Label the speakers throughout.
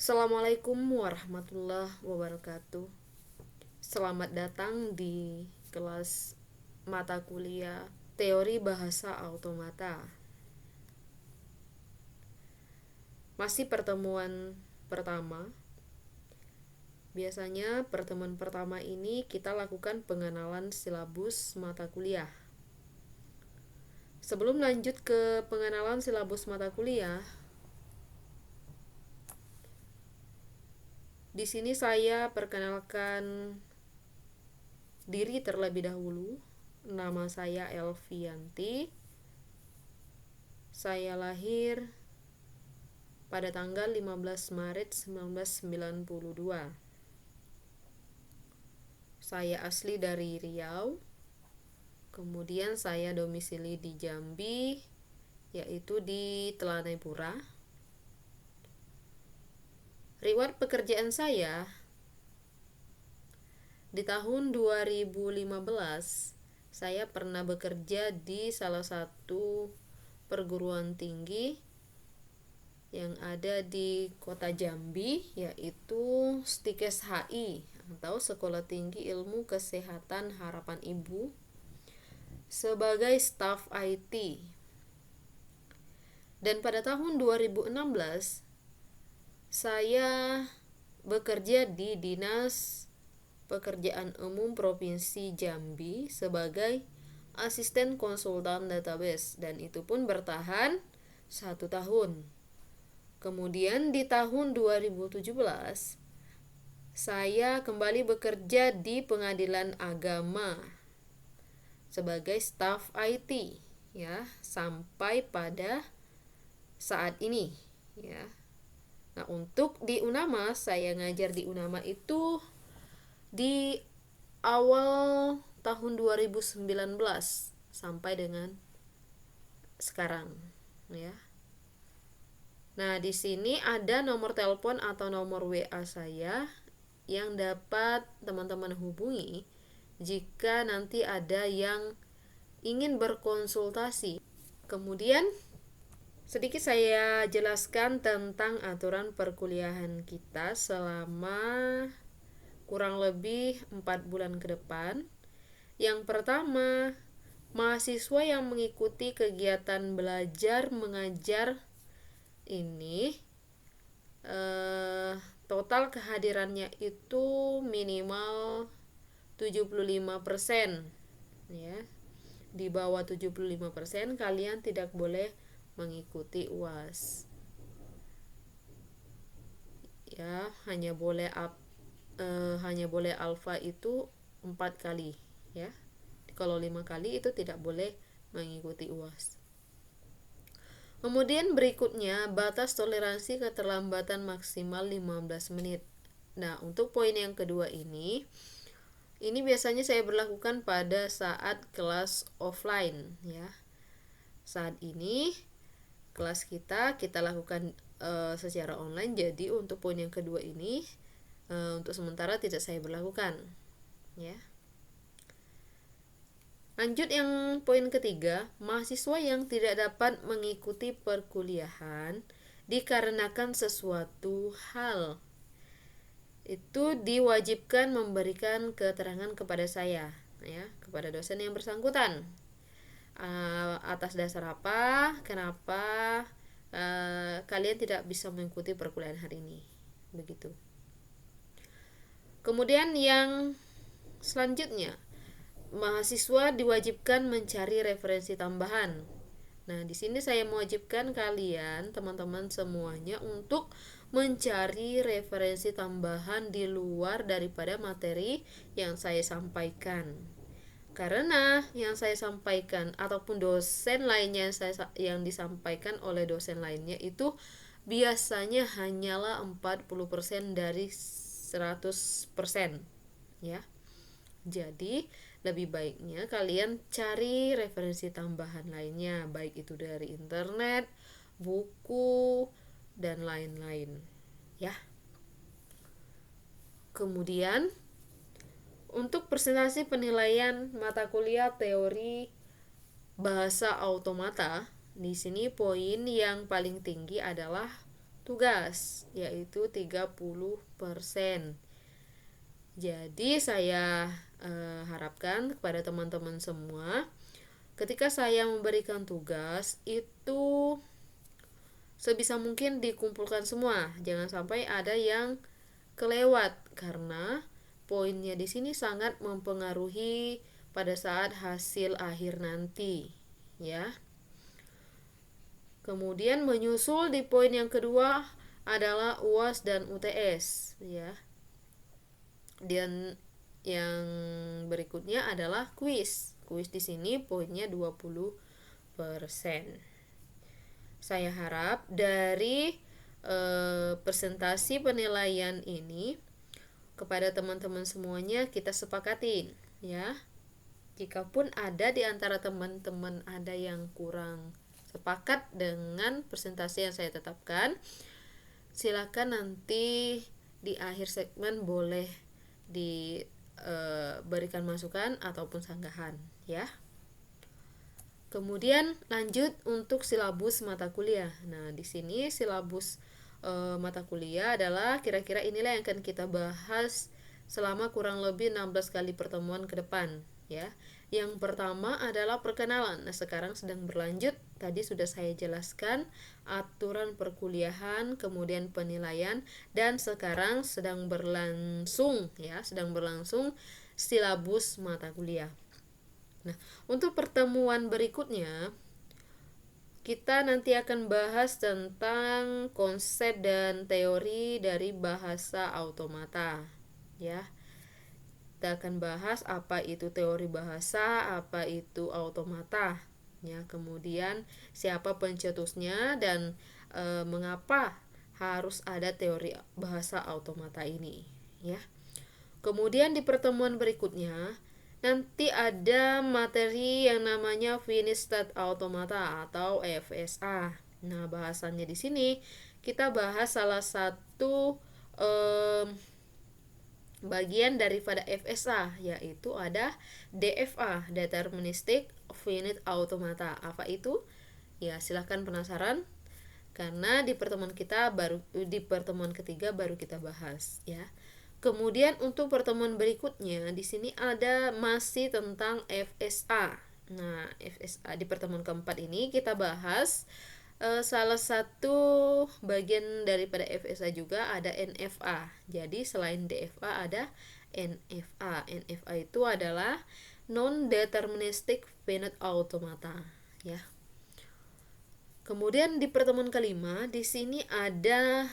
Speaker 1: Assalamualaikum warahmatullahi wabarakatuh. Selamat datang di kelas mata kuliah Teori Bahasa Automata. Masih pertemuan pertama. Biasanya pertemuan pertama ini kita lakukan pengenalan silabus mata kuliah. Sebelum lanjut ke pengenalan silabus mata kuliah, di sini saya perkenalkan diri terlebih dahulu. Nama saya Elvianti. Saya lahir pada tanggal 15 Maret 1992. Saya asli dari Riau. Kemudian saya domisili di Jambi, yaitu di Telanai Pura. Riwayat pekerjaan saya di tahun 2015, saya pernah bekerja di salah satu perguruan tinggi yang ada di kota Jambi, yaitu STIKES HI atau Sekolah Tinggi Ilmu Kesehatan Harapan Ibu, sebagai staf IT. Dan pada tahun 2016 saya bekerja di Dinas Pekerjaan Umum Provinsi Jambi sebagai asisten konsultan database, dan itu pun bertahan 1 tahun. Kemudian di tahun 2017 saya kembali bekerja di Pengadilan Agama sebagai staf IT, ya, sampai pada saat ini, ya. Nah, untuk di Unama, saya ngajar di Unama itu di awal tahun 2019 sampai dengan sekarang, ya. Nah, di sini ada nomor telepon atau nomor WA saya yang dapat teman-teman hubungi jika nanti ada yang ingin berkonsultasi. Kemudian sedikit saya jelaskan tentang aturan perkuliahan kita selama kurang lebih 4 bulan ke depan. Yang pertama, mahasiswa yang mengikuti kegiatan belajar mengajar ini total kehadirannya itu minimal 75%, ya. Di bawah 75% kalian tidak boleh mengikuti UAS, ya. Hanya boleh alfa itu 4 kali, ya. Kalau 5 kali itu tidak boleh mengikuti UAS. Kemudian berikutnya, batas toleransi keterlambatan maksimal 15 menit. Nah, untuk poin yang kedua ini biasanya saya berlakukan pada saat kelas offline, ya. Saat ini kelas kita lakukan secara online, jadi untuk poin yang kedua ini untuk sementara tidak saya berlakukan, ya. Lanjut yang poin ketiga, mahasiswa yang tidak dapat mengikuti perkuliahan dikarenakan sesuatu hal itu diwajibkan memberikan keterangan kepada saya, ya, kepada dosen yang bersangkutan. Atas dasar apa, kenapa kalian tidak bisa mengikuti perkuliahan hari ini, begitu. Kemudian yang selanjutnya, mahasiswa diwajibkan mencari referensi tambahan. Nah, di sini saya mewajibkan kalian, teman-teman semuanya, untuk mencari referensi tambahan di luar daripada materi yang saya sampaikan. Karena yang saya sampaikan ataupun dosen lainnya yang disampaikan oleh dosen lainnya itu biasanya hanyalah 40% dari 100%, ya. Jadi lebih baiknya kalian cari referensi tambahan lainnya, baik itu dari internet, buku, dan lain-lain, ya. Kemudian untuk presentasi penilaian mata kuliah teori bahasa automata, di sini poin yang paling tinggi adalah tugas, yaitu 30%. Jadi saya harapkan kepada teman-teman semua, ketika saya memberikan tugas itu sebisa mungkin dikumpulkan semua, jangan sampai ada yang kelewat, karena poinnya di sini sangat mempengaruhi pada saat hasil akhir nanti, ya. Kemudian menyusul di poin yang kedua adalah UAS dan UTS, ya. Dan yang berikutnya adalah kuis. Kuis di sini poinnya 20%. Saya harap dari presentasi penilaian ini kepada teman-teman semuanya kita sepakatin, ya. Jikapun ada di antara teman-teman ada yang kurang sepakat dengan presentasi yang saya tetapkan, silakan nanti di akhir segmen boleh diberikan masukan ataupun sanggahan, ya. Kemudian lanjut untuk silabus mata kuliah. Nah, di sini silabus mata kuliah adalah kira-kira inilah yang akan kita bahas selama kurang lebih 16 kali pertemuan ke depan, ya. Yang pertama adalah perkenalan. Nah, sekarang sedang berlanjut. Tadi sudah saya jelaskan aturan perkuliahan, kemudian penilaian, dan sekarang sedang berlangsung, ya, sedang berlangsung silabus mata kuliah. Nah, untuk pertemuan berikutnya kita nanti akan bahas tentang konsep dan teori dari bahasa automata, ya. Kita akan bahas apa itu teori bahasa, apa itu automata, ya. Kemudian siapa pencetusnya dan mengapa harus ada teori bahasa automata ini, ya. Kemudian di pertemuan berikutnya nanti ada materi yang namanya Finished State Automata atau FSA. Nah, bahasannya di sini kita bahas salah satu bagian daripada FSA, yaitu ada DFA, Deterministic Finite Automata. Apa itu? Ya, silahkan penasaran, karena di pertemuan ketiga baru kita bahas, ya. Kemudian untuk pertemuan berikutnya di sini ada masih tentang FSA. Nah, FSA di pertemuan keempat ini kita bahas salah satu bagian daripada FSA juga ada NFA. Jadi selain DFA ada NFA. NFA itu adalah non-deterministic finite automata, ya. Kemudian di pertemuan kelima di sini ada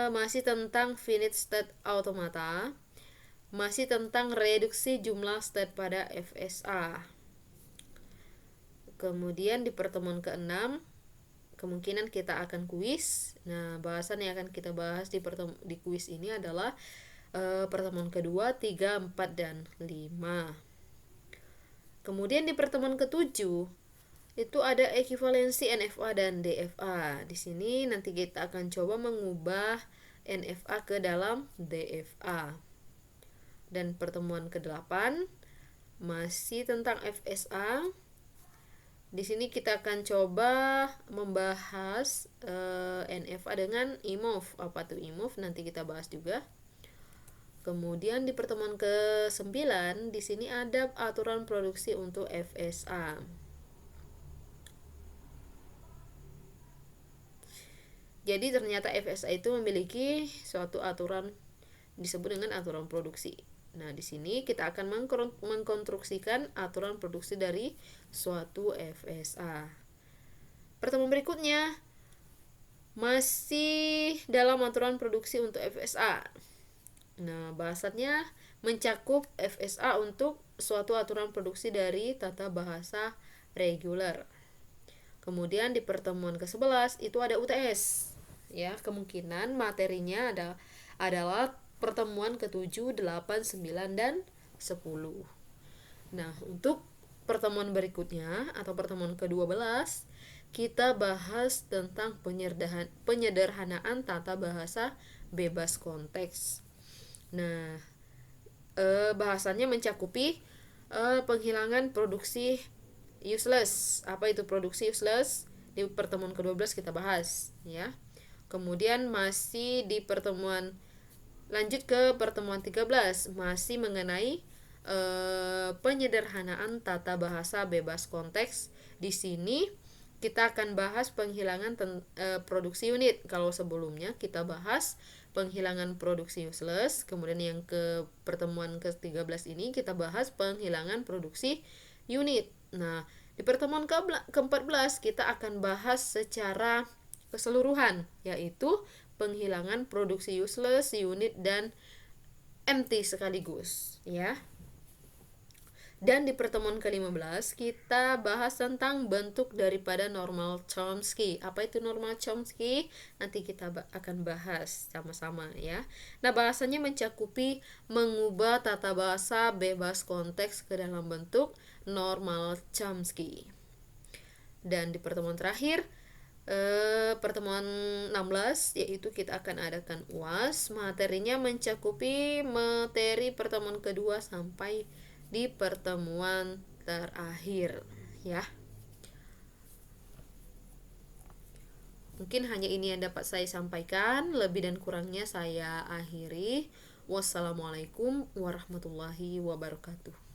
Speaker 1: masih tentang finite state automata, masih tentang reduksi jumlah state pada FSA. Kemudian di pertemuan ke-6 kemungkinan kita akan kuis. Nah, bahasan yang akan kita bahas di kuis ini adalah pertemuan kedua, 3, 4, dan 5. Kemudian di pertemuan ke-7 itu ada ekivalensi NFA dan DFA. Di sini nanti kita akan coba mengubah NFA ke dalam DFA. Dan pertemuan ke-8 masih tentang FSA. Di sini kita akan coba membahas NFA dengan IMOV. Apa tuh IMOV? Nanti kita bahas juga. Kemudian di pertemuan ke-9 di sini ada aturan produksi untuk FSA. Jadi ternyata FSA itu memiliki suatu aturan disebut dengan aturan produksi. Nah, di sini kita akan mengkonstruksikan aturan produksi dari suatu FSA. Pertemuan berikutnya masih dalam aturan produksi untuk FSA. Nah, bahasannya mencakup FSA untuk suatu aturan produksi dari tata bahasa reguler. Kemudian di pertemuan ke-11 itu ada UTS. Ya, kemungkinan materinya adalah pertemuan ke-7, 8, 9, dan 10. Nah, untuk pertemuan berikutnya atau pertemuan ke-12 kita bahas tentang penyederhanaan tata bahasa bebas konteks. Nah, bahasannya mencakupi penghilangan produksi useless. Apa itu produksi useless? Di pertemuan ke-12 kita bahas, ya. Kemudian masih di pertemuan, lanjut ke pertemuan 13, masih mengenai penyederhanaan tata bahasa bebas konteks. Di sini kita akan bahas penghilangan produksi unit. Kalau sebelumnya kita bahas penghilangan produksi useless, kemudian yang ke pertemuan ke-13 ini kita bahas penghilangan produksi unit. Nah, di pertemuan ke-14 kita akan bahas secara keseluruhan, yaitu penghilangan produksi useless, unit, dan empty sekaligus, ya. Dan di pertemuan ke-15 kita bahas tentang bentuk daripada normal Chomsky. Apa itu normal Chomsky? Nanti kita akan bahas sama-sama, ya. Nah, bahasanya mencakupi mengubah tata bahasa bebas konteks ke dalam bentuk normal Chomsky. Dan di pertemuan terakhir, pertemuan 16, yaitu kita akan adakan UAS. Materinya mencakupi materi pertemuan kedua sampai di pertemuan terakhir, ya. Mungkin hanya ini yang dapat saya sampaikan, lebih dan kurangnya saya akhiri. Wassalamualaikum warahmatullahi wabarakatuh.